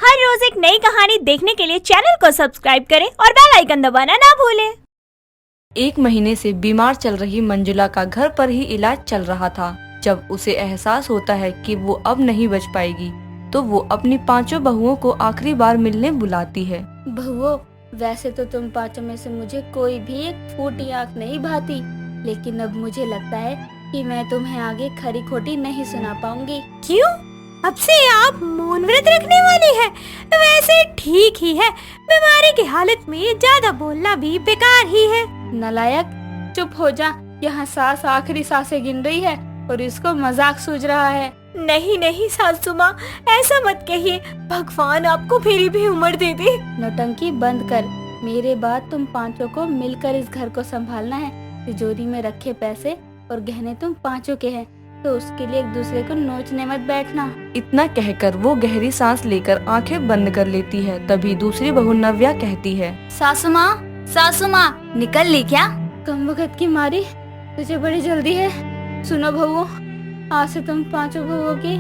हर रोज एक नई कहानी देखने के लिए चैनल को सब्सक्राइब करें और बेल आइकन दबाना ना भूलें। एक महीने से बीमार चल रही मंजुला का घर पर ही इलाज चल रहा था। जब उसे एहसास होता है कि वो अब नहीं बच पाएगी, तो वो अपनी पांचों बहुओं को आखिरी बार मिलने बुलाती है। बहुओं, वैसे तो तुम पांचों में से मुझे कोई भी एक फूटी आँख नहीं भाती, लेकिन अब मुझे लगता है कि मैं तुम्हें आगे खरी खोटी नहीं सुना पाऊंगी। क्यों? अब से आप मौन व्रत रखने वाली है? वैसे ठीक ही है, बीमारी की हालत में ज्यादा बोलना भी बेकार ही है। नालायक, चुप हो जा। यहाँ सास आखिरी सांसें गिन रही है और इसको मजाक सूझ रहा है। नहीं नहीं सासू माँ, ऐसा मत कहिए, भगवान आपको फिर भी उम्र दे दे। नौटंकी बंद कर। मेरे बाद तुम पांचों को मिलकर इस घर को संभालना है। तिजोरी में रखे पैसे और गहने तुम पांचों के हैं, तो उसके लिए एक दूसरे को नोचने मत बैठना। इतना कहकर वो गहरी सांस लेकर आंखें बंद कर लेती है। तभी दूसरी बहू नव्या कहती है, सासू माँ निकल ली क्या? कमबख्त की मारी, तुझे बड़ी जल्दी है। सुनो बहुओं, आज से तुम पांचों बहुओं की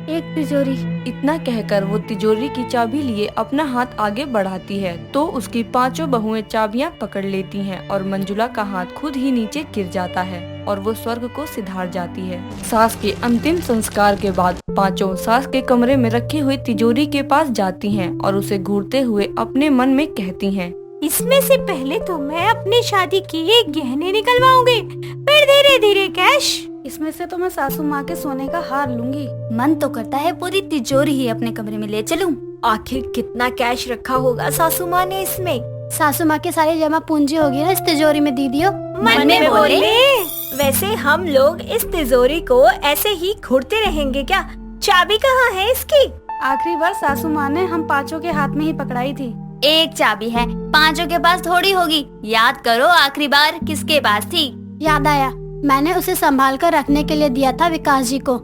एक तिजोरी। इतना कहकर वो तिजोरी की चाबी लिए अपना हाथ आगे बढ़ाती है, तो उसकी पांचों बहुएं चाबियां पकड़ लेती हैं और मंजुला का हाथ खुद ही नीचे गिर जाता है और वो स्वर्ग को सिधार जाती है। सास के अंतिम संस्कार के बाद पांचों सास के कमरे में रखी हुई तिजोरी के पास जाती हैं और उसे घूरते हुए अपने मन में कहती हैं, इसमें से पहले तो मैं अपनी शादी के गहने निकलवाऊंगी, फिर धीरे धीरे कैश। इसमें से तो मैं सासू माँ के सोने का हार लूंगी। मन तो करता है पूरी तिजोरी ही अपने कमरे में ले चलूं। आखिर कितना कैश रखा होगा सासू माँ ने इसमें? सासू माँ के सारी जमा पूंजी होगी ना इस तिजोरी में दीदियों। मन में बोले। वैसे हम लोग इस तिजोरी को ऐसे ही घुरते रहेंगे क्या? चाबी कहाँ है इसकी? आखिरी बार सासू माँ ने हम पांचों के हाथ में ही पकड़ाई थी। एक चाबी है, पांचों के पास थोड़ी होगी। याद करो आखिरी बार किसके पास थी? याद आया, मैंने उसे संभाल कर रखने के लिए दिया था विकास जी को।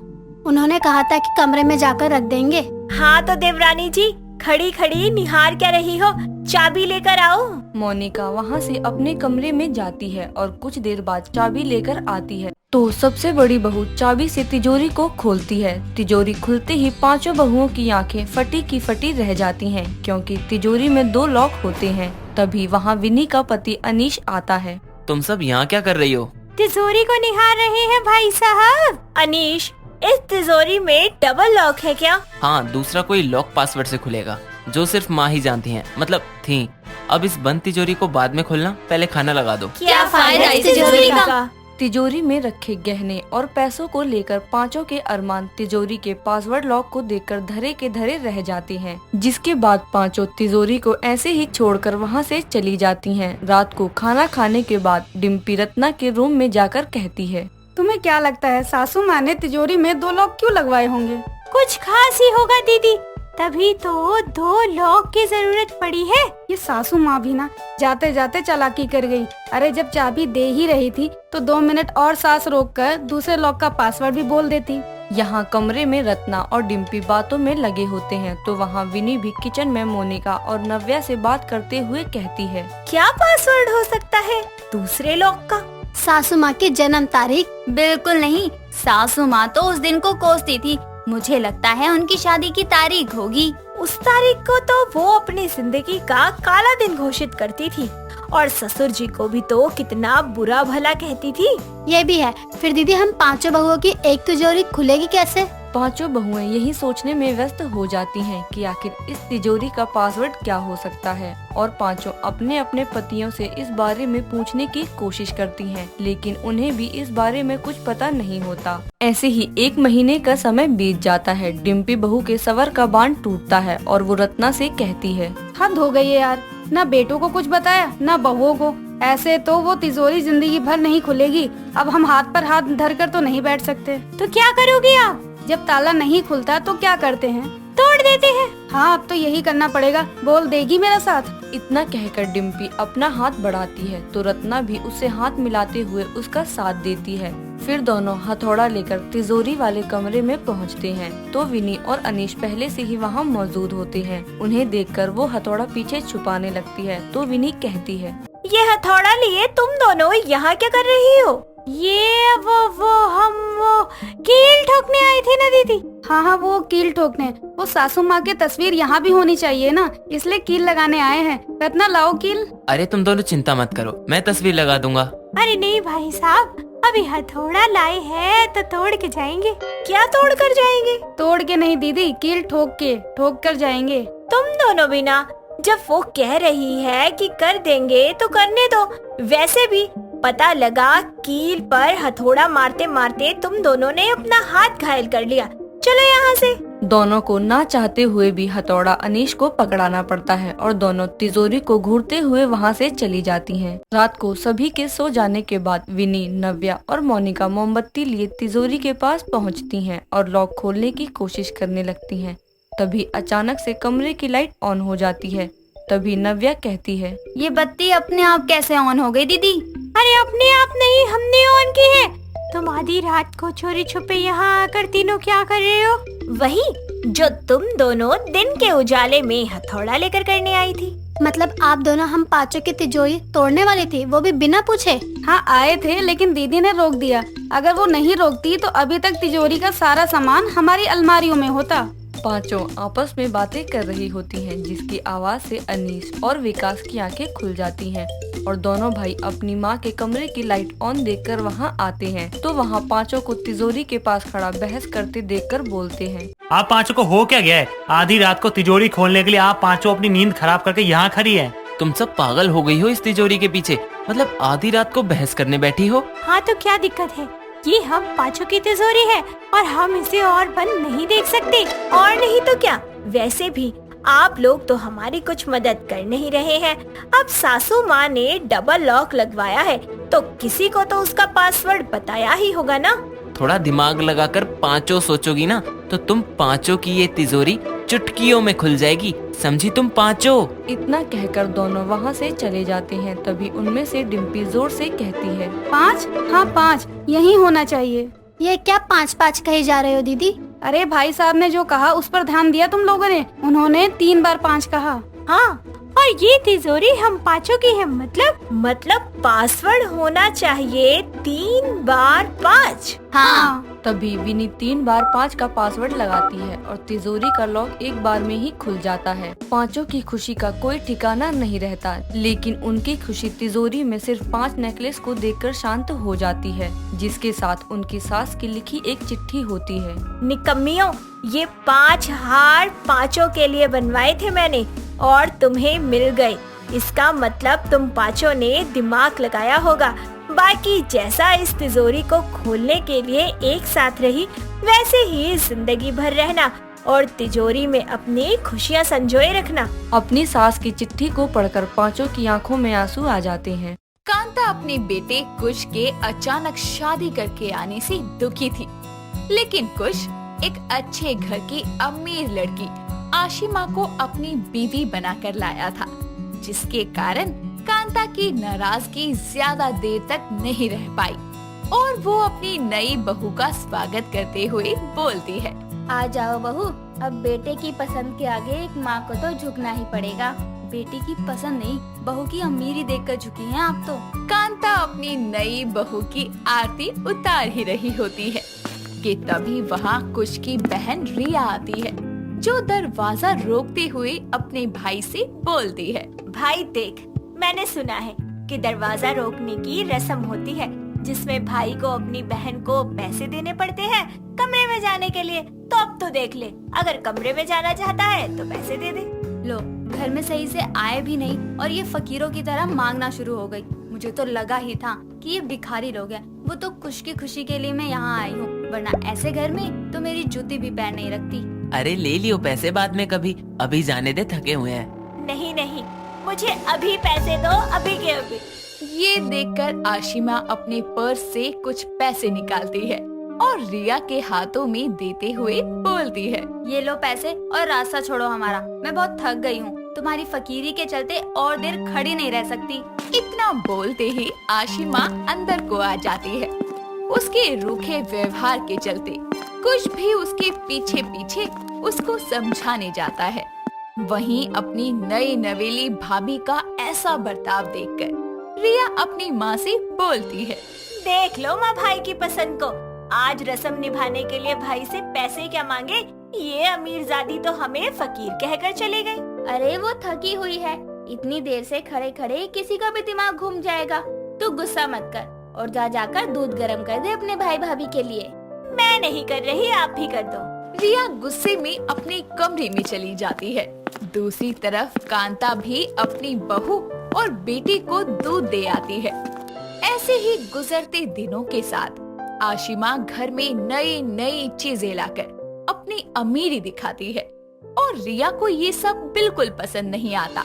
उन्होंने कहा था कि कमरे में जाकर रख देंगे। हाँ तो देवरानी जी, खड़ी खड़ी निहार क्या रही हो? चाबी लेकर आओ। मोनिका वहाँ से अपने कमरे में जाती है और कुछ देर बाद चाबी लेकर आती है, तो सबसे बड़ी बहू चाबी से तिजोरी को खोलती है। तिजोरी खुलते ही पांचों बहुओं की आंखें फटी की फटी रह जाती हैं, क्योंकि तिजोरी में 2 लॉक होते हैं। तभी वहाँ विनी का पति अनीश आता है। तुम सब यहाँ क्या कर रही हो? तिजोरी को निहार रहे हैं भाई साहब। अनीश, इस तिजोरी में डबल लॉक है क्या? हाँ, दूसरा कोई लॉक पासवर्ड से खुलेगा जो सिर्फ माँ ही जानती हैं, मतलब थी। अब इस बंद तिजोरी को बाद में खोलना, पहले खाना लगा दो। क्या फायदा इस तिजोरी का? तिजोरी में रखे गहने और पैसों को लेकर पांचों के अरमान तिजोरी के पासवर्ड लॉक को देखकर धरे के धरे रह जाते हैं, जिसके बाद पांचों तिजोरी को ऐसे ही छोड़कर वहां से चली जाती हैं। रात को खाना खाने के बाद डिम्पी रत्ना के रूम में जाकर कहती है, तुम्हें क्या लगता है सासू माँ ने तिजोरी में 2 लॉक क्यों लगवाए होंगे? कुछ खास ही होगा दीदी, तभी तो 2 लॉक की जरूरत पड़ी है। ये सासू माँ भी ना जाते जाते चालाकी कर गई। अरे जब चाबी दे ही रही थी तो 2 मिनट और सांस रोककर दूसरे लॉक का पासवर्ड भी बोल देती। यहाँ कमरे में रत्ना और डिम्पी बातों में लगे होते हैं, तो वहाँ विनी भी किचन में मोनिका और नव्या से बात करते हुए कहती है, क्या पासवर्ड हो सकता है दूसरे लॉक का? सासू माँ की जन्म तारीख? बिल्कुल नहीं, सासू माँ तो उस दिन को कोसती थी। मुझे लगता है उनकी शादी की तारीख होगी। उस तारीख को तो वो अपनी जिंदगी का काला दिन घोषित करती थी और ससुर जी को भी तो कितना बुरा भला कहती थी। ये भी है। फिर दीदी, हम पांचों बहुओं की एक तिजोरी खुलेगी कैसे? पांचों बहुएं यही सोचने में व्यस्त हो जाती हैं कि आखिर इस तिजोरी का पासवर्ड क्या हो सकता है, और पांचों अपने अपने पतियों से इस बारे में पूछने की कोशिश करती हैं, लेकिन उन्हें भी इस बारे में कुछ पता नहीं होता। ऐसे ही 1 महीने का समय बीत जाता है। डिम्पी बहू के सवर का बांध टूटता है और वो रत्ना से कहती है, हद हो गई है यार, न बेटों को कुछ बताया न बहुओं को। ऐसे तो वो तिजोरी जिंदगी भर नहीं खुलेगी। अब हम हाथ पर हाथ धर कर तो नहीं बैठ सकते। तो क्या करोगी आप? जब ताला नहीं खुलता तो क्या करते हैं? तोड़ देते हैं। हाँ, अब तो यही करना पड़ेगा। बोल देगी मेरा साथ? इतना कहकर डिम्पी अपना हाथ बढ़ाती है, तो रत्ना भी उससे हाथ मिलाते हुए उसका साथ देती है। फिर दोनों हथौड़ा लेकर तिजोरी वाले कमरे में पहुंचते हैं, तो विनी और अनीश पहले से ही वहां मौजूद होते हैं। उन्हें देखकर वो हथौड़ा पीछे छुपाने लगती है, तो विनी कहती है, ये हथौड़ा लिए तुम दोनों यहाँ क्या कर रही हो? ये वो कील ठोकने आई थी ना दीदी। हाँ हाँ, वो कील ठोकने। वो सासू माँ की तस्वीर यहाँ भी होनी चाहिए ना, इसलिए कील लगाने आए हैं। रत्ना लाओ कील। अरे तुम दोनों चिंता मत करो, मैं तस्वीर लगा दूंगा। अरे नहीं भाई साहब, अभी हथौड़ा लाए हैं तो तोड़ के जाएंगे। क्या तोड़ कर जाएंगे? तोड़ के नहीं दीदी, कील ठोक कर जाएंगे। तुम दोनों भी ना, जब वो कह रही है कि कर देंगे तो करने दो। वैसे भी पता लगा कील पर हथौड़ा मारते मारते तुम दोनों ने अपना हाथ घायल कर लिया। चलो यहाँ से। दोनों को ना चाहते हुए भी हथौड़ा अनीश को पकड़ाना पड़ता है और दोनों तिजोरी को घूरते हुए वहाँ से चली जाती हैं। रात को सभी के सो जाने के बाद विनी, नव्या और मोनिका मोमबत्ती लिए तिजोरी के पास पहुँचती हैं और लॉक खोलने की कोशिश करने लगती हैं। तभी अचानक से कमरे की लाइट ऑन हो जाती है। तभी नव्या कहती है, ये बत्ती अपने आप कैसे ऑन हो गई दीदी? अरे अपने आप नहीं, हमने ऑन की है। तुम आधी रात को चोरी छुपे यहाँ आकर तीनों क्या कर रहे हो? वही जो तुम दोनों दिन के उजाले में हथौड़ा लेकर करने आई थी। मतलब आप दोनों हम पांचों की तिजोरी तोड़ने वाली थी, वो भी बिना पूछे? हाँ आए थे, लेकिन दीदी ने रोक दिया। अगर वो नहीं रोकती तो अभी तक तिजोरी का सारा सामान हमारी अलमारियों में होता। पांचों आपस में बातें कर रही होती हैं, जिसकी आवाज से अनीश और विकास की आंखें खुल जाती हैं और दोनों भाई अपनी माँ के कमरे की लाइट ऑन देखकर वहाँ आते हैं। तो वहाँ पांचों को तिजोरी के पास खड़ा बहस करते देखकर बोलते हैं, आप पांचों को हो क्या गया है? आधी रात को तिजोरी खोलने के लिए आप पांचों अपनी नींद खराब करके यहाँ खड़ी हैं। तुम सब पागल हो गई हो इस तिजोरी के पीछे? मतलब आधी रात को बहस करने बैठी हो? हाँ तो क्या दिक्कत है? ये हम पांचों की तिजोरी है और हम इसे और बंद नहीं देख सकते। और नहीं तो क्या, वैसे भी आप लोग तो हमारी कुछ मदद कर नहीं रहे हैं। अब सासू माँ ने डबल लॉक लगवाया है तो किसी को तो उसका पासवर्ड बताया ही होगा ना। थोड़ा दिमाग लगाकर पांचों सोचोगी ना तो तुम पांचों की ये तिजोरी चुटकियों में खुल जाएगी, समझी तुम पांचों? इतना कहकर दोनों वहाँ से चले जाते हैं। तभी उनमें से डिम्पी जोर से कहती है, 5? हाँ 5 यही होना चाहिए। ये क्या 5-5 कहे जा रहे हो दीदी? अरे भाई साहब ने जो कहा उस पर ध्यान दिया तुम लोगों ने? उन्होंने 3 बार 5 कहा। हाँ, और ये तिजोरी हम पांचों की है। मतलब पासवर्ड होना चाहिए 3 बार 5। हाँ। तभी विनी 3 बार 5 का पासवर्ड लगाती है और तिजोरी का लॉक एक बार में ही खुल जाता है। पांचों की खुशी का कोई ठिकाना नहीं रहता, लेकिन उनकी खुशी तिजोरी में सिर्फ 5 नेकलेस को देखकर शांत हो जाती है, जिसके साथ उनकी सास की लिखी एक चिट्ठी होती है। निकम्मियों, ये 5 हार पांचों के लिए बनवाए थे मैंने और तुम्हें मिल गए। इसका मतलब तुम पांचों ने दिमाग लगाया होगा। बाकी जैसा इस तिजोरी को खोलने के लिए एक साथ रही, वैसे ही जिंदगी भर रहना और तिजोरी में अपनी खुशियाँ संजोए रखना। अपनी सास की चिट्ठी को पढ़कर पांचों की आंखों में आंसू आ जाते हैं। कांता अपने बेटे कुश के अचानक शादी करके आने से दुखी थी, लेकिन कुश एक अच्छे घर की अमीर लड़की आशिमा को अपनी बीवी बनाकर लाया था, जिसके कारण कांता की नाराजगी ज्यादा देर तक नहीं रह पाई और वो अपनी नई बहू का स्वागत करते हुए बोलती है, आ जाओ बहू, अब बेटे की पसंद के आगे एक माँ को तो झुकना ही पड़ेगा। बेटी की पसंद नहीं, बहू की अमीरी देखकर झुकी हैं आप तो। कांता अपनी नई बहू की आरती उतार ही रही होती है कि तभी वहाँ कुश की बहन रिया आती है, जो दरवाजा रोकते हुए अपने भाई से बोलती है, भाई देख, मैंने सुना है कि दरवाजा रोकने की रस्म होती है, जिसमें भाई को अपनी बहन को पैसे देने पड़ते हैं कमरे में जाने के लिए। तो अब तो देख ले, अगर कमरे में जाना चाहता है तो पैसे दे दे। लो, घर में सही से आए भी नहीं और ये फकीरों की तरह मांगना शुरू हो गई। मुझे तो लगा ही था कि ये भिखारी लोग हैं। वो तो कुश की खुशी के लिए मैं यहाँ आई हूँ, वरना ऐसे घर में तो मेरी जूती भी पैर नहीं रखती। अरे ले लियो पैसे बाद में कभी, अभी जाने दे, थके हुए हैं। नहीं नहीं, मुझे अभी पैसे दो, अभी के अभी। ये देखकर आशिमा अपने पर्स से कुछ पैसे निकालती है और रिया के हाथों में देते हुए बोलती है, ये लो पैसे और रास्ता छोड़ो हमारा। मैं बहुत थक गई हूँ, तुम्हारी फकीरी के चलते और देर खड़ी नहीं रह सकती। इतना बोलते ही आशिमा अंदर को आ जाती है। उसके रूखे व्यवहार के चलते कुछ भी उसके पीछे पीछे उसको समझाने जाता है। वहीं अपनी नई नवेली भाभी का ऐसा बर्ताव देखकर रिया अपनी माँ से बोलती है, देख लो माँ भाई की पसंद को। आज रस्म निभाने के लिए भाई से पैसे क्या मांगे, ये अमीरजादी तो हमें फकीर कहकर चली गई। अरे वो थकी हुई है, इतनी देर से खड़े खड़े किसी का भी दिमाग घूम जाएगा। तू गुस्सा मत कर और जाकर दूध गर्म कर दे अपने भाई भाभी के लिए। मैं नहीं कर रही, आप भी कर दो। रिया गुस्से में अपने कमरे में चली जाती है। दूसरी तरफ कांता भी अपनी बहू और बेटी को दूध दे आती है। ऐसे ही गुजरते दिनों के साथ आशिमा घर में नई नई चीजें लाकर अपनी अमीरी दिखाती है और रिया को ये सब बिल्कुल पसंद नहीं आता।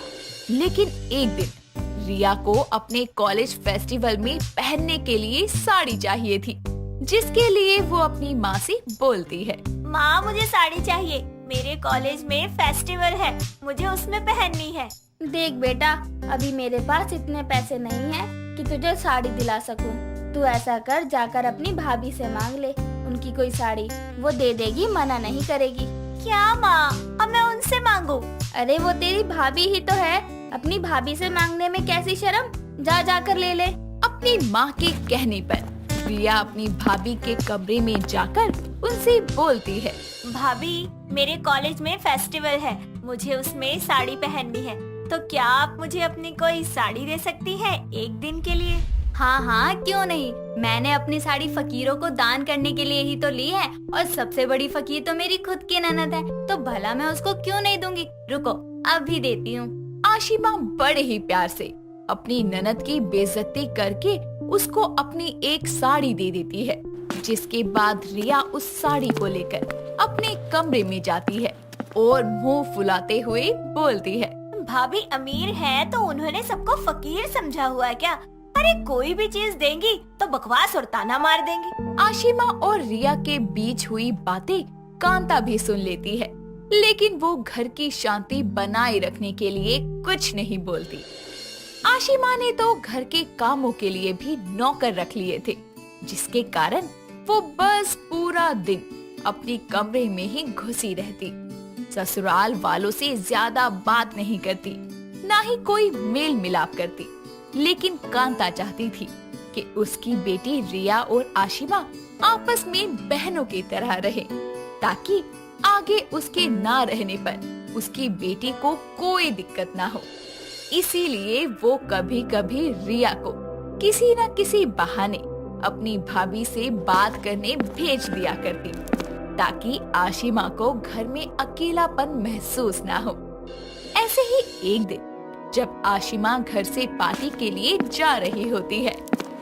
लेकिन एक दिन रिया को अपने कॉलेज फेस्टिवल में पहनने के लिए साड़ी चाहिए थी, जिसके लिए वो अपनी माँ से बोलती है। माँ मुझे साड़ी चाहिए, मेरे कॉलेज में फेस्टिवल है, मुझे उसमें पहननी है। देख बेटा, अभी मेरे पास इतने पैसे नहीं हैं कि तुझे साड़ी दिला सकूं। तू ऐसा कर, जाकर अपनी भाभी से मांग ले, उनकी कोई साड़ी वो दे देगी, मना नहीं करेगी। क्या माँ, अब मैं उनसे मांगू? अरे वो तेरी भाभी ही तो है, अपनी भाभी से मांगने में कैसी शर्म, जाकर ले ले। अपनी माँ के कहने पर रिया अपनी भाभी के कमरे में जाकर उनसे बोलती है। भाभी, मेरे कॉलेज में फेस्टिवल है, मुझे उसमें साड़ी पहननी है, तो क्या आप मुझे अपनी कोई साड़ी दे सकती हैं एक दिन के लिए? हाँ हाँ, क्यों नहीं। मैंने अपनी साड़ी फकीरों को दान करने के लिए ही तो ली है, और सबसे बड़ी फकीर तो मेरी खुद की ननद है, तो भला मैं उसको क्यों नहीं दूंगी। रुको, अभी देती हूँ। आशिमा बड़े ही प्यार से अपनी ननद की बेइज्जती करके उसको अपनी एक साड़ी दे देती है, जिसके बाद रिया उस साड़ी को लेकर अपने कमरे में जाती है और मुंह फुलाते हुए बोलती है। भाभी अमीर है तो उन्होंने सबको फकीर समझा हुआ है क्या? अरे कोई भी चीज देंगी तो बकवास और ताना मार देंगी। आशिमा और रिया के बीच हुई बातें कांता भी सुन लेती है, लेकिन वो घर की शांति बनाए रखने के लिए कुछ नहीं बोलती। आशिमा ने तो घर के कामों के लिए भी नौकर रख लिए थे, जिसके कारण वो बस पूरा दिन अपनी कमरे में ही घुसी रहती। ससुराल वालों से ज्यादा बात नहीं करती, ना ही कोई मेल मिलाप करती। लेकिन कांता चाहती थी कि उसकी बेटी रिया और आशिमा आपस में बहनों की तरह रहे, ताकि आगे उसके ना रहने पर उसकी बेटी को कोई दिक्कत ना हो। इसीलिए वो कभी कभी रिया को किसी न किसी बहाने अपनी भाभी से बात करने भेज दिया करती, ताकि आशिमा को घर में अकेलापन महसूस ना हो। ऐसे ही एक दिन जब आशिमा घर से पार्टी के लिए जा रही होती है,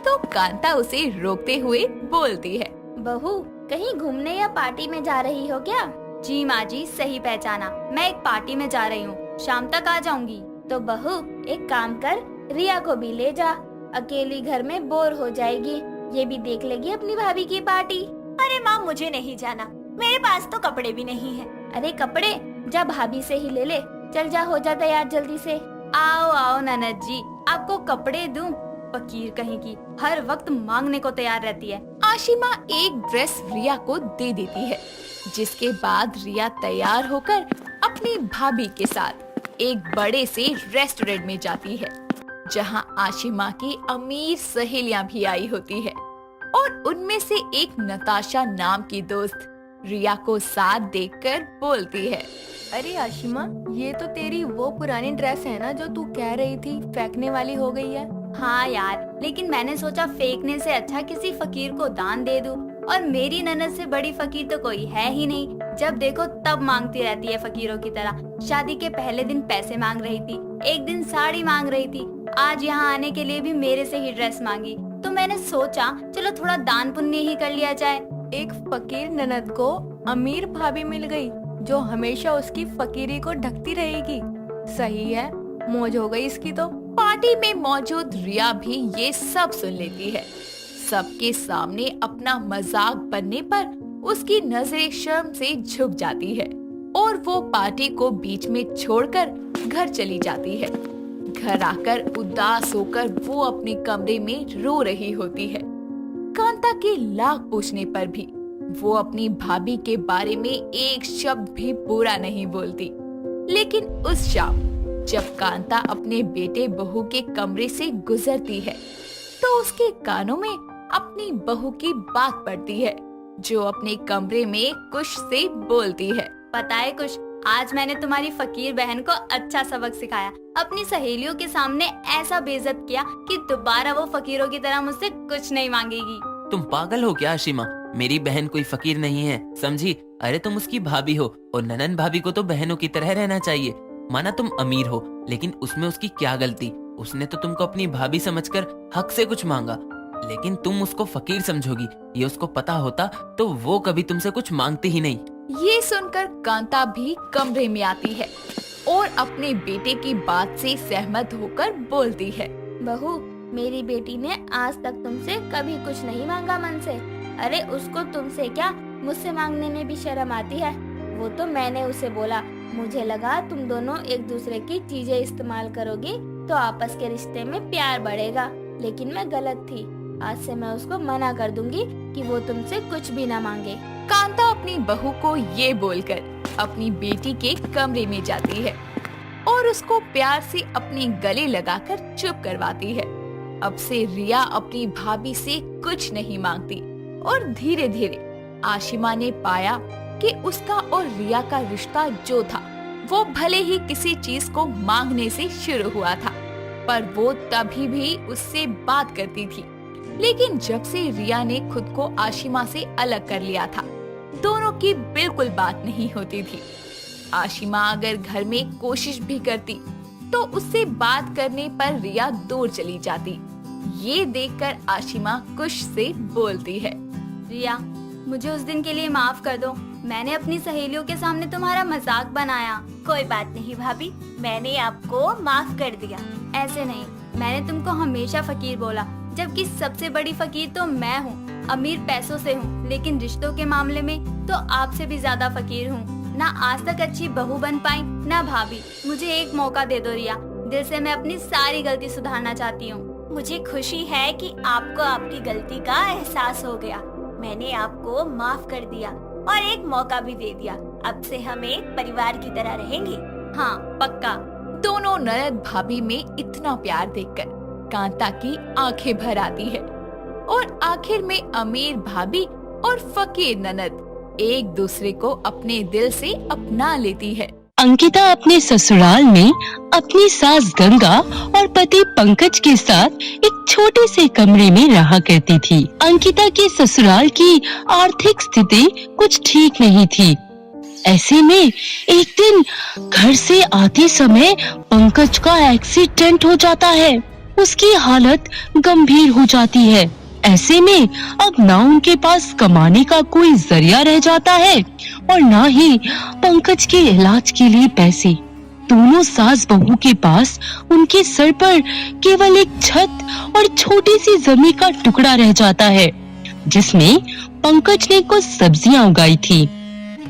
तो कांता उसे रोकते हुए बोलती है। बहू, कहीं घूमने या पार्टी में जा रही हो क्या? जी माँ जी, सही पहचाना, मैं एक पार्टी में जा रही हूँ, शाम तक आ जाऊंगी। तो बहू एक काम कर, रिया को भी ले जा, अकेली घर में बोर हो जाएगी, ये भी देख लेगी अपनी भाभी की पार्टी। अरे माँ, मुझे नहीं जाना, मेरे पास तो कपड़े भी नहीं है। अरे कपड़े जा भाभी से ही ले ले, चल जा, हो जा तैयार जल्दी से। आओ आओ ननद जी, आपको कपड़े दूं? फकीर कहीं की, हर वक्त मांगने को तैयार रहती है। आशिमा एक ड्रेस रिया को दे देती है, जिसके बाद रिया तैयार होकर अपनी भाभी के साथ एक बड़े से रेस्टोरेंट में जाती है, जहां आशिमा की अमीर सहेलियां भी आई होती है, और उनमें से एक नताशा नाम की दोस्त रिया को साथ देखकर बोलती है। अरे आशिमा, ये तो तेरी वो पुरानी ड्रेस है ना जो तू कह रही थी फेंकने वाली हो गई है। हाँ यार, लेकिन मैंने सोचा फेंकने से अच्छा किसी फकीर को दान दे दूं, और मेरी ननद से बड़ी फकीर तो कोई है ही नहीं, जब देखो तब मांगती रहती है फकीरों की तरह। शादी के पहले दिन पैसे मांग रही थी, एक दिन साड़ी मांग रही थी, आज यहाँ आने के लिए भी मेरे से ही ड्रेस मांगी। तो मैंने सोचा चलो थोड़ा दान पुण्य ही कर लिया जाए। एक फकीर ननद को अमीर भाभी मिल गई जो हमेशा उसकी फकीरी को ढकती रहेगी। सही है, मौज हो गई इसकी तो। पार्टी में मौजूद रिया भी ये सब सुन लेती है। सबके सामने अपना मजाक बनने पर उसकी नजरें शर्म से झुक जाती है और वो पार्टी को बीच में छोड़कर घर चली जाती है। घर आकर उदास होकर वो अपने कमरे में रो रही होती है। कांता के लाख पूछने पर भी वो अपनी भाभी के बारे में एक शब्द भी बुरा नहीं बोलती। लेकिन उस शाम जब कांता अपने बेटे बहू के कमरे से गुजरती है, तो उसके कानों में अपनी बहू की बात पड़ती है, जो अपने कमरे में कुश से बोलती है। पता है कुश, आज मैंने तुम्हारी फकीर बहन को अच्छा सबक सिखाया। अपनी सहेलियों के सामने ऐसा बेइज्जत किया कि दोबारा वो फकीरों की तरह मुझसे कुछ नहीं मांगेगी। तुम पागल हो क्या आशिमा? मेरी बहन कोई फकीर नहीं है, समझी? अरे तुम उसकी भाभी हो और ननन भाभी को तो बहनों की तरह रहना चाहिए। माना तुम अमीर हो, लेकिन उसमें उसकी क्या गलती? उसने तो तुमको अपनी भाभी समझकर हक से कुछ मांगा, लेकिन तुम उसको फकीर समझोगी। ये उसको पता होता तो वो कभी तुमसे कुछ मांगती ही नहीं। ये सुनकर कांता भी कमरे में आती है और अपने बेटे की बात से सहमत होकर बोलती है। बहू, मेरी बेटी ने आज तक तुमसे कभी कुछ नहीं मांगा मन से। अरे उसको तुमसे क्या, मुझसे मांगने में भी शर्म आती है। वो तो मैंने उसे बोला, मुझे लगा तुम दोनों एक दूसरे की चीजें इस्तेमाल करोगी तो आपस के रिश्ते में प्यार बढ़ेगा, लेकिन मैं गलत थी। आज से मैं उसको मना कर दूंगी कि वो तुमसे कुछ भी ना मांगे। कांता अपनी बहू को ये बोलकर अपनी बेटी के कमरे में जाती है और उसको प्यार से अपने गले लगाकर चुप करवाती है। अब से रिया अपनी भाभी से कुछ नहीं मांगती और धीरे धीरे आशिमा ने पाया कि उसका और रिया का रिश्ता जो था वो भले ही किसी चीज को मांगने से शुरू हुआ था, पर वो तभी भी उससे बात करती थी। लेकिन जब से रिया ने खुद को आशिमा से अलग कर लिया था, दोनों की बिल्कुल बात नहीं होती थी। आशिमा अगर घर में कोशिश भी करती तो उससे बात करने पर रिया दूर चली जाती। ये देखकर आशिमा कुश से बोलती है। रिया, मुझे उस दिन के लिए माफ कर दो। मैंने अपनी सहेलियों के सामने तुम्हारा मजाक बनाया। कोई बात नहीं भाभी, मैंने आपको माफ कर दिया। ऐसे नहीं, मैंने तुमको हमेशा फकीर बोला, जबकि सबसे बड़ी फकीर तो मैं हूँ। अमीर पैसों से हूँ, लेकिन रिश्तों के मामले में तो आपसे भी ज्यादा फकीर हूँ। ना आज तक अच्छी बहू बन पाई, ना भाभी। मुझे एक मौका दे दो रिया, दिल से मैं अपनी सारी गलती सुधारना चाहती हूँ। मुझे खुशी है कि आपको आपकी गलती का एहसास हो गया। मैंने आपको माफ कर दिया और एक मौका भी दे दिया। अब से हम एक परिवार की तरह रहेंगे। हाँ, पक्का। दोनों ननद भाभी में इतना प्यार देखकर कांता की आंखें भर आती है और आखिर में अमीर भाभी और फकीर ननद एक दूसरे को अपने दिल से अपना लेती है। अंकिता अपने ससुराल में अपनी सास गंगा और पति पंकज के साथ एक छोटे से कमरे में रहा करती थी। अंकिता के ससुराल की आर्थिक स्थिति कुछ ठीक नहीं थी। ऐसे में एक दिन घर से आते समय पंकज का एक्सीडेंट हो जाता है। उसकी हालत गंभीर हो जाती है। ऐसे में अब ना उनके पास कमाने का कोई जरिया रह जाता है और ना ही पंकज के इलाज के लिए पैसे। दोनों सास बहू के पास उनके सर पर केवल एक छत और छोटी सी जमीन का टुकड़ा रह जाता है, जिसमें पंकज ने कुछ सब्जियां उगाई थी।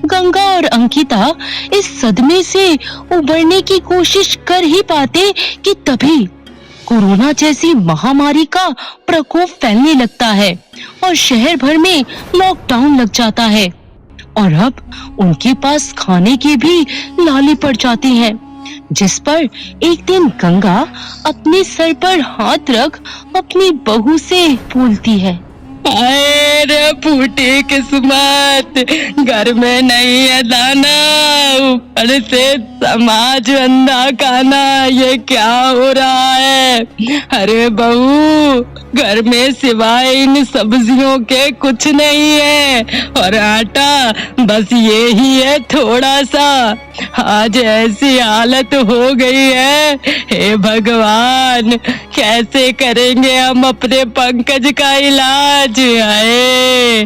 गंगा और अंकिता इस सदमे से उबरने की कोशिश कर ही पाते कि तभी कोरोना जैसी महामारी का प्रकोप फैलने लगता है और शहर भर में लॉकडाउन लग जाता है और अब उनके पास खाने के भी लाले पड़ जाते हैं। जिस पर एक दिन गंगा अपने सर पर हाथ रख अपनी बहू से बोलती है, अरे फूटी किस्मत, घर में नहीं है दाना, ऊपर से समाज अंधा खाना, ये क्या हो रहा है? अरे बहू, घर में सिवाय इन सब्जियों के कुछ नहीं है और आटा बस ये ही है थोड़ा सा। आज ऐसी हालत हो गई है, हे भगवान, कैसे करेंगे हम अपने पंकज का इलाज? आए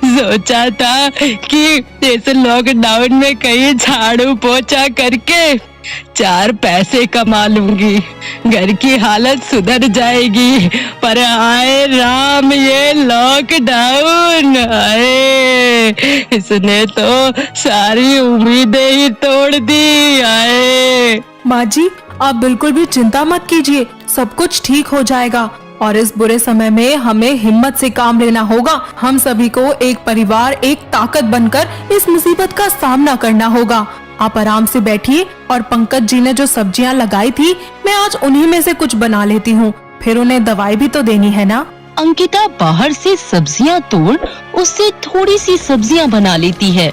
सोचा था कि इस लॉकडाउन में कहीं झाड़ू पोछा करके 4 पैसे कमा लूंगी, घर की हालत सुधर जाएगी, पर आए राम ये लॉकडाउन, आए इसने तो सारी उम्मीदें ही तोड़ दी। आए माँ जी, आप बिल्कुल भी चिंता मत कीजिए, सब कुछ ठीक हो जाएगा और इस बुरे समय में हमें हिम्मत से काम लेना होगा। हम सभी को एक परिवार, एक ताकत बनकर इस मुसीबत का सामना करना होगा। आप आराम से बैठिए और पंकज जी ने जो सब्जियां लगाई थी, मैं आज उन्हीं में से कुछ बना लेती हूँ, फिर उन्हें दवाई भी तो देनी है ना। अंकिता बाहर से सब्जियां तोड़ उससे थोड़ी सी सब्जियां बना लेती है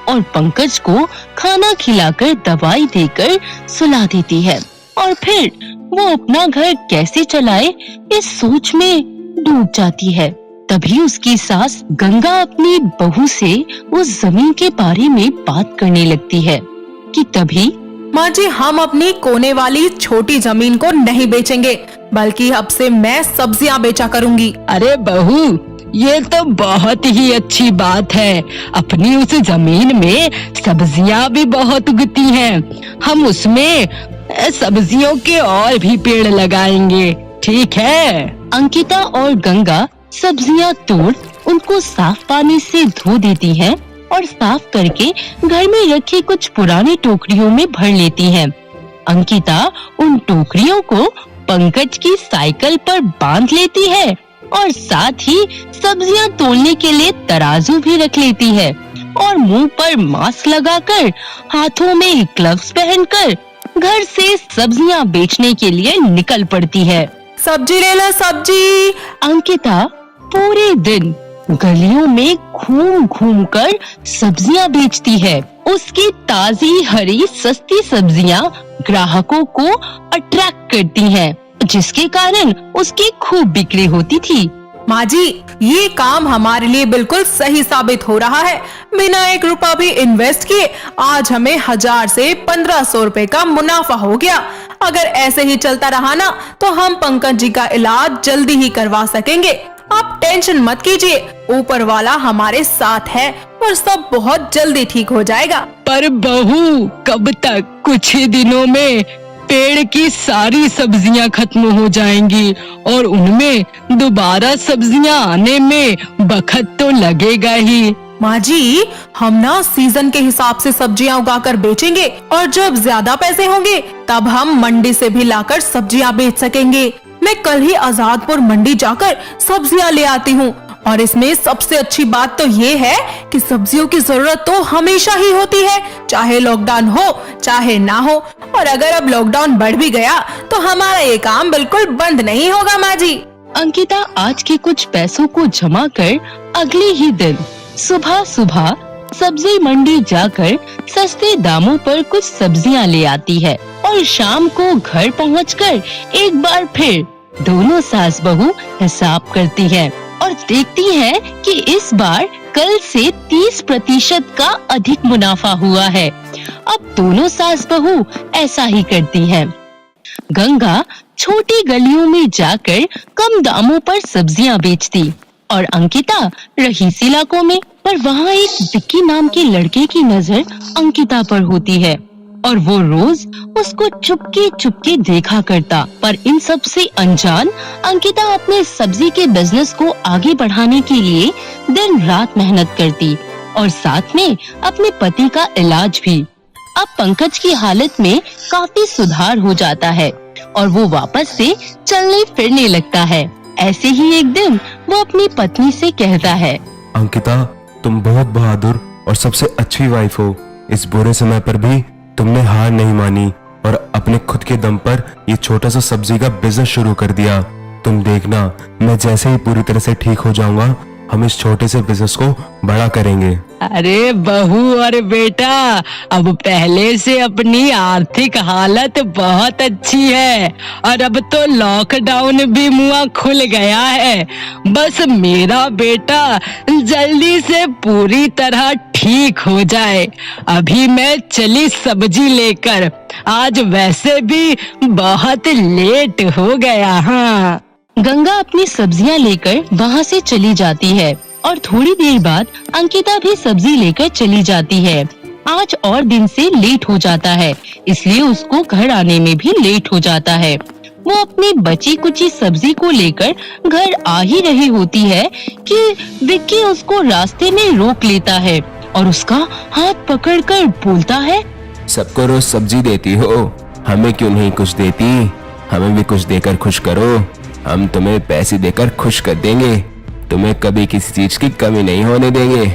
और पंकज को खाना खिलाकर दवाई देकर सुला देती है और फिर वो अपना घर कैसे चलाए इस सोच में डूब जाती है। तभी उसकी सास गंगा अपनी बहू से उस जमीन के बारे में बात करने लगती है कि तभी माँ जी, हम अपनी कोने वाली छोटी जमीन को नहीं बेचेंगे, बल्कि अब से मैं सब्जियां बेचा करूंगी। अरे बहू, ये तो बहुत ही अच्छी बात है। अपनी उस जमीन में सब्जियां भी बहुत उगती हैं। हम उसमें सब्जियों के और भी पेड़ लगाएंगे, ठीक है? अंकिता और गंगा सब्जियां तोड़ उनको साफ पानी से धो देती हैं और साफ करके घर में रखी कुछ पुरानी टोकरियों में भर लेती हैं। अंकिता उन टोकरियों को पंकज की साइकिल पर बांध लेती है और साथ ही सब्जियां तोलने के लिए तराजू भी रख लेती है और मुंह पर मास्क लगाकर हाथों में ग्लव्स पहनकर घर से सब्जियां बेचने के लिए निकल पड़ती है। सब्जी ले लो, सब्जी। अंकिता पूरे दिन गलियों में घूम घूम कर सब्जियां बेचती है। उसकी ताजी हरी सस्ती सब्जियां ग्राहकों को अट्रैक्ट करती हैं, जिसके कारण उसकी खूब बिक्री होती थी। माँ जी, ये काम हमारे लिए बिल्कुल सही साबित हो रहा है। बिना 1 रुपया भी इन्वेस्ट किए आज हमें 1000 से 1500 रुपए का मुनाफा हो गया। अगर ऐसे ही चलता रहा ना तो हम पंकज जी का इलाज जल्दी ही करवा सकेंगे। आप टेंशन मत कीजिए, ऊपर वाला हमारे साथ है और सब बहुत जल्दी ठीक हो जाएगा। पर बहू, कब तक? कुछ ही दिनों में पेड़ की सारी सब्जियां खत्म हो जाएंगी और उनमें दोबारा सब्जियां आने में वक्त तो लगेगा ही। माँ जी, हम ना सीजन के हिसाब से सब्जियां उगाकर बेचेंगे और जब ज्यादा पैसे होंगे तब हम मंडी से भी लाकर सब्जियां बेच सकेंगे। मैं कल ही आजादपुर मंडी जाकर सब्जियां ले आती हूँ और इसमें सबसे अच्छी बात तो ये है कि सब्जियों की जरूरत तो हमेशा ही होती है, चाहे लॉकडाउन हो चाहे ना हो। और अगर अब लॉकडाउन बढ़ भी गया तो हमारा ये काम बिल्कुल बंद नहीं होगा माँ जी। अंकिता आज के कुछ पैसों को जमा कर अगले ही दिन सुबह सुबह सब्जी मंडी जाकर सस्ते दामों पर कुछ सब्जियां ले आती है और शाम को घर पहुंचकर एक बार फिर दोनों सास बहू हिसाब करती है और देखती है कि इस बार कल से 30% का अधिक मुनाफा हुआ है। अब दोनों सास बहू ऐसा ही करती हैं। गंगा छोटी गलियों में जाकर कम दामों पर सब्जियां बेचती और अंकिता रईसी इलाकों में। पर वहाँ एक विक्की नाम के लड़के की नजर अंकिता पर होती है और वो रोज उसको चुपके चुपके देखा करता। पर इन सब से अनजान अंकिता अपने सब्जी के बिजनेस को आगे बढ़ाने के लिए दिन रात मेहनत करती और साथ में अपने पति का इलाज भी। अब पंकज की हालत में काफी सुधार हो जाता है और वो वापस से चलने फिरने लगता है। ऐसे ही एक दिन वो अपनी पत्नी से कहता है, अंकिता, तुम बहुत बहादुर और सबसे अच्छी वाइफ हो। इस बुरे समय पर भी तुमने हार नहीं मानी और अपने खुद के दम पर ये छोटा सा सब्जी का बिजनेस शुरू कर दिया। तुम देखना, मैं जैसे ही पूरी तरह से ठीक हो जाऊंगा हम इस छोटे से बिजनेस को बड़ा करेंगे। अरे बहू और बेटा, अब पहले से अपनी आर्थिक हालत बहुत अच्छी है और अब तो लॉकडाउन भी मुआ खुल गया है। बस मेरा बेटा जल्दी से पूरी तरह ठीक हो जाए। अभी मैं चली सब्जी लेकर, आज वैसे भी बहुत लेट हो गया। हाँ, गंगा अपनी सब्जियां लेकर वहाँ से चली जाती है और थोड़ी देर बाद अंकिता भी सब्जी लेकर चली जाती है। आज और दिन से लेट हो जाता है, इसलिए उसको घर आने में भी लेट हो जाता है। वो अपनी बची कुची सब्जी को लेकर घर आ ही रही होती है कि विक्की उसको रास्ते में रोक लेता है और उसका हाथ पकड़कर बोलता है, सबको रोज सब्जी देती हो, हमें क्यों नहीं कुछ देती? हमें भी कुछ देकर खुश करो। हम तुम्हें पैसे देकर खुश कर देंगे, तुम्हें कभी किसी चीज की कमी नहीं होने देंगे,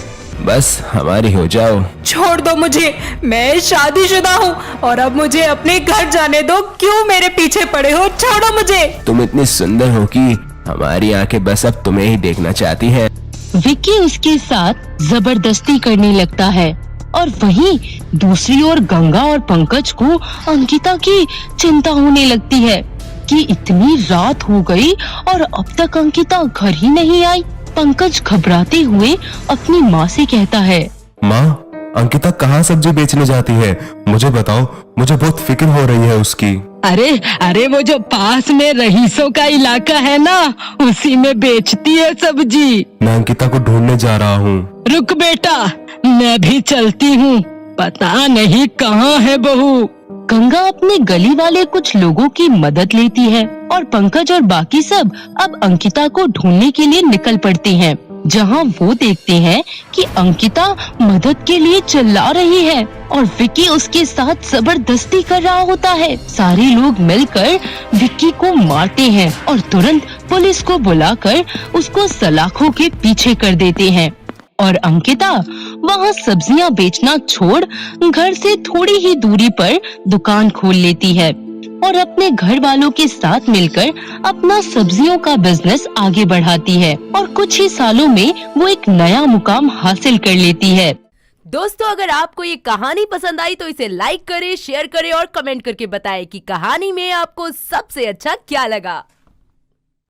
बस हमारी हो जाओ। छोड़ दो मुझे, मैं शादीशुदा हूँ और अब मुझे अपने घर जाने दो। क्यों मेरे पीछे पड़े हो? छोड़ो मुझे। तुम इतनी सुंदर हो कि हमारी आंखें बस अब तुम्हें ही देखना चाहती हैं। विक्की उसके साथ जबरदस्ती करने लगता है और वहीं दूसरी ओर गंगा और पंकज को अंकिता की चिंता होने लगती है कि इतनी रात हो गई और अब तक अंकिता घर ही नहीं आई। पंकज घबराते हुए अपनी माँ से कहता है, माँ, अंकिता कहाँ सब्जी बेचने जाती है? मुझे बताओ, मुझे बहुत फिक्र हो रही है उसकी। अरे वो जो पास में रईसों का इलाका है ना, उसी में बेचती है सब्जी। मैं अंकिता को ढूंढने जा रहा हूँ। रुक बेटा, मैं भी चलती हूँ, पता नहीं कहाँ है बहू। गंगा अपने गली वाले कुछ लोगों की मदद लेती है और पंकज और बाकी सब अब अंकिता को ढूंढने के लिए निकल पड़ते हैं, जहां वो देखते हैं कि अंकिता मदद के लिए चिल्ला रही है और विक्की उसके साथ जबरदस्ती कर रहा होता है। सारे लोग मिलकर विक्की को मारते हैं और तुरंत पुलिस को बुलाकर उसको सलाखों के पीछे कर देते हैं और अंकिता वहां सब्जियां बेचना छोड़ घर से थोड़ी ही दूरी पर दुकान खोल लेती है और अपने घर वालों के साथ मिलकर अपना सब्जियों का बिजनेस आगे बढ़ाती है और कुछ ही सालों में वो एक नया मुकाम हासिल कर लेती है। दोस्तों, अगर आपको ये कहानी पसंद आई तो इसे लाइक करें, शेयर करें और कमेंट करके बताएं कि कहानी में आपको सबसे अच्छा क्या लगा।